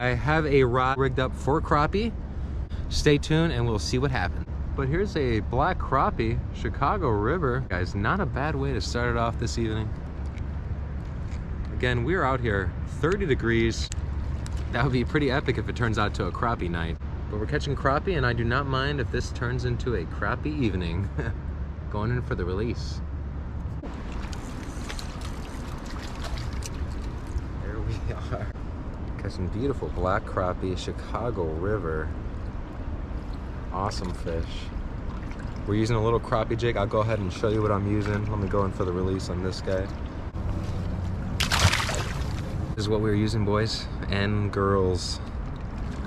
I have a rod rigged up for crappie. Stay tuned and we'll see what happens. But here's a black crappie, Chicago River. Guys, not a bad way to start it off this evening. Again, we're out here, 30 degrees. That would be pretty epic if it turns out to a crappie night. But we're catching crappie, and I do not mind if this turns into a crappie evening. Going in for the release. There we are. Catching beautiful black crappie, Chicago River. Awesome fish. We're using a little crappie jig. I'll go ahead and show you what I'm using. Let me go in for the release on this guy. This is what we were using, boys and girls.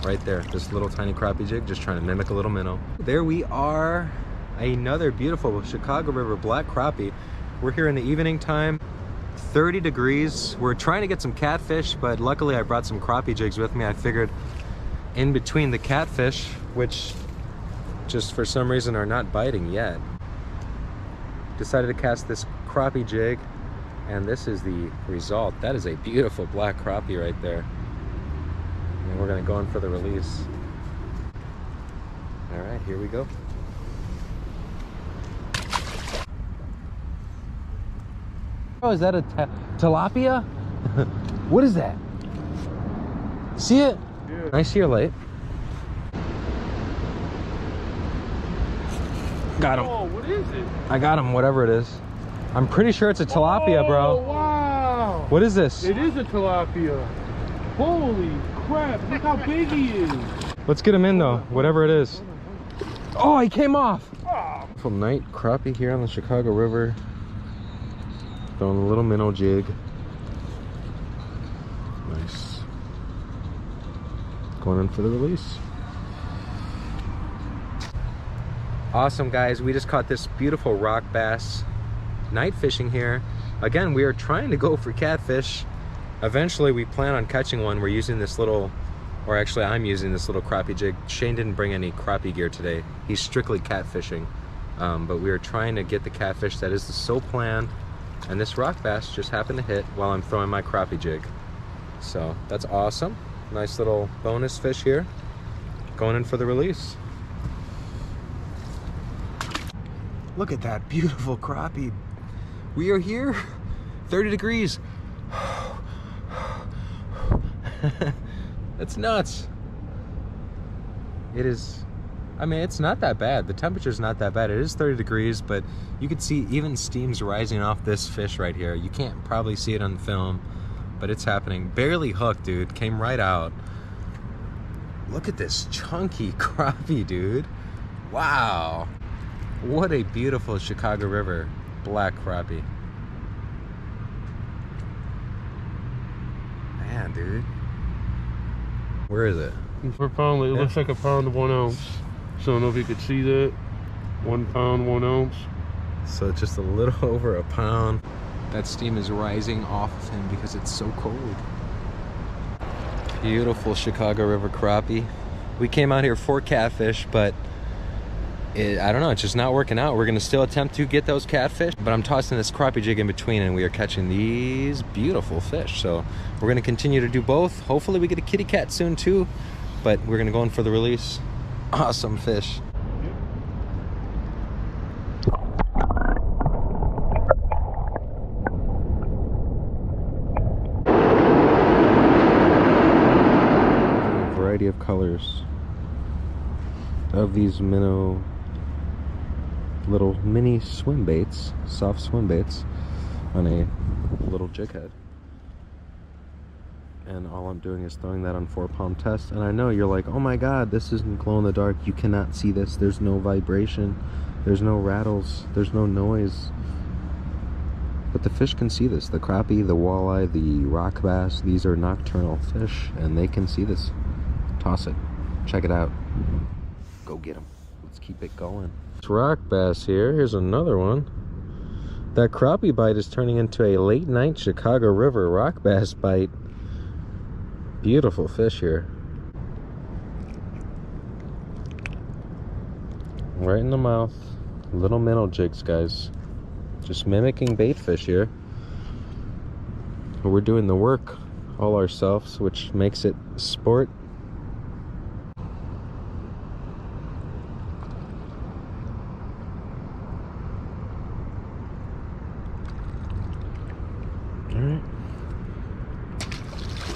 Right there, this little tiny crappie jig, just trying to mimic a little minnow. There we are, another beautiful Chicago River black crappie. We're here in the evening time, 30 degrees. We're trying to get some catfish, but luckily I brought some crappie jigs with me. I figured in between the catfish, which just for some reason are not biting yet, decided to cast this crappie jig, and this is the result. That is a beautiful black crappie right there. And we're gonna go in for the release. All right, here we go. Oh, is that a tilapia? What is that? See it? Yeah. I see your light. Got him. Oh, what is it? I got him, whatever it is. I'm pretty sure it's a tilapia, bro. Oh, wow. What is this? It is a tilapia. Holy crap, look how big he is. Let's get him in though, whatever it is. Oh, he came off. Oh. From night crappie here on the Chicago River. Throwing a little minnow jig. Nice. Going in for the release. Awesome, guys. We just caught this beautiful rock bass. Night fishing here. Again, we are trying to go for catfish. Eventually, we plan on catching one. We're using this little, or actually I'm using this little crappie jig. Shane didn't bring any crappie gear today. He's strictly catfishing. But we are trying to get the catfish. That is the sole plan. And this rock bass just happened to hit while I'm throwing my crappie jig. So that's awesome. Nice little bonus fish here. Going in for the release. Look at that beautiful crappie. We are here, 30 degrees. That's nuts. It is, I mean, it's not that bad. The temperature's not that bad. It is 30 degrees, but you can see even steam's rising off this fish right here. You can't probably see it on the film, but it's happening. Barely hooked, dude. Came right out. Look at this chunky crappie, dude. Wow. What a beautiful Chicago River black crappie. Man, dude. Where is it? Per pound, it looks like a pound of 1 ounce. So I don't know if you could see that. 1 pound, 1 ounce. So it's just a little over a pound. That steam is rising off of him because it's so cold. Beautiful Chicago River crappie. We came out here for catfish, but I don't know, it's just not working out. We're gonna still attempt to get those catfish, but I'm tossing this crappie jig in between and we are catching these beautiful fish. So we're gonna continue to do both. Hopefully we get a kitty cat soon too, but we're gonna go in for the release. Awesome fish. A variety of colors of these minnow little mini swim baits, soft swim baits on a little jig head. And all I'm doing is throwing that on 4-pound test. And I know you're like, oh my god, this isn't glow in the dark. You cannot see this. There's no vibration. There's no rattles. There's no noise. But the fish can see this. The crappie, the walleye, the rock bass, these are nocturnal fish and they can see this. Toss it. Check it out. Go get them. Let's keep it going. It's rock bass here. Here's another one. That crappie bite is turning into a late night Chicago River rock bass bite. Beautiful fish here. Right in the mouth. Little minnow jigs, guys. Just mimicking bait fish here. But we're doing the work all ourselves, which makes it sport.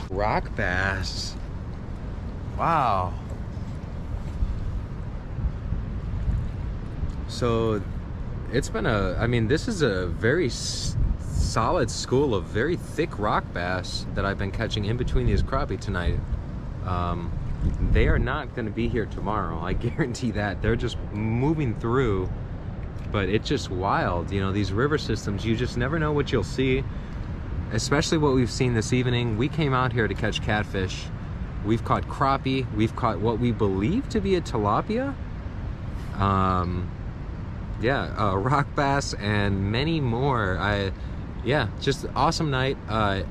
Rock bass. Wow. So it's been I mean, this is a very solid school of very thick rock bass that I've been catching in between these crappie tonight. They are not going to be here tomorrow. I guarantee that. They're just moving through, but it's just wild. You know, these river systems, you just never know what you'll see. Especially what we've seen this evening. We came out here to catch catfish. We've caught crappie. We've caught what we believe to be a tilapia. Rock bass and many more. Yeah, just awesome night.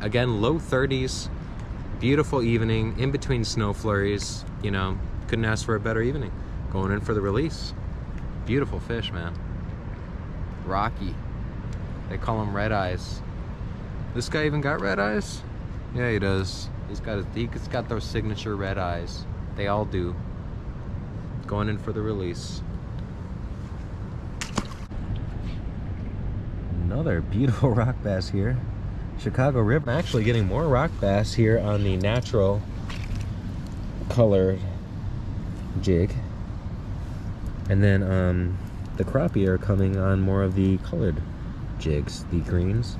Again, low 30s. Beautiful evening in between snow flurries. You know, couldn't ask for a better evening. Going in for the release. Beautiful fish, man. Rocky. They call them red eyes. This guy even got red eyes? Yeah, he does. He's got those signature red eyes. They all do. Going in for the release. Another beautiful rock bass here. Chicago River. I'm actually getting more rock bass here on the natural colored jig. And then the crappie are coming on more of the colored jigs, the greens.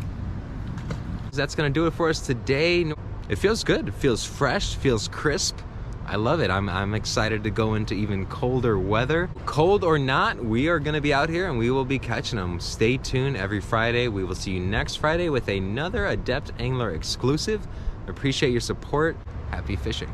That's gonna do it for us today. It feels good. It feels fresh, feels crisp. I love it. I'm excited to go into even colder weather. Cold or not, we are gonna be out here and we will be catching them. Stay tuned every Friday. We will see you next Friday with another Adept Angler exclusive. Appreciate your support. Happy fishing.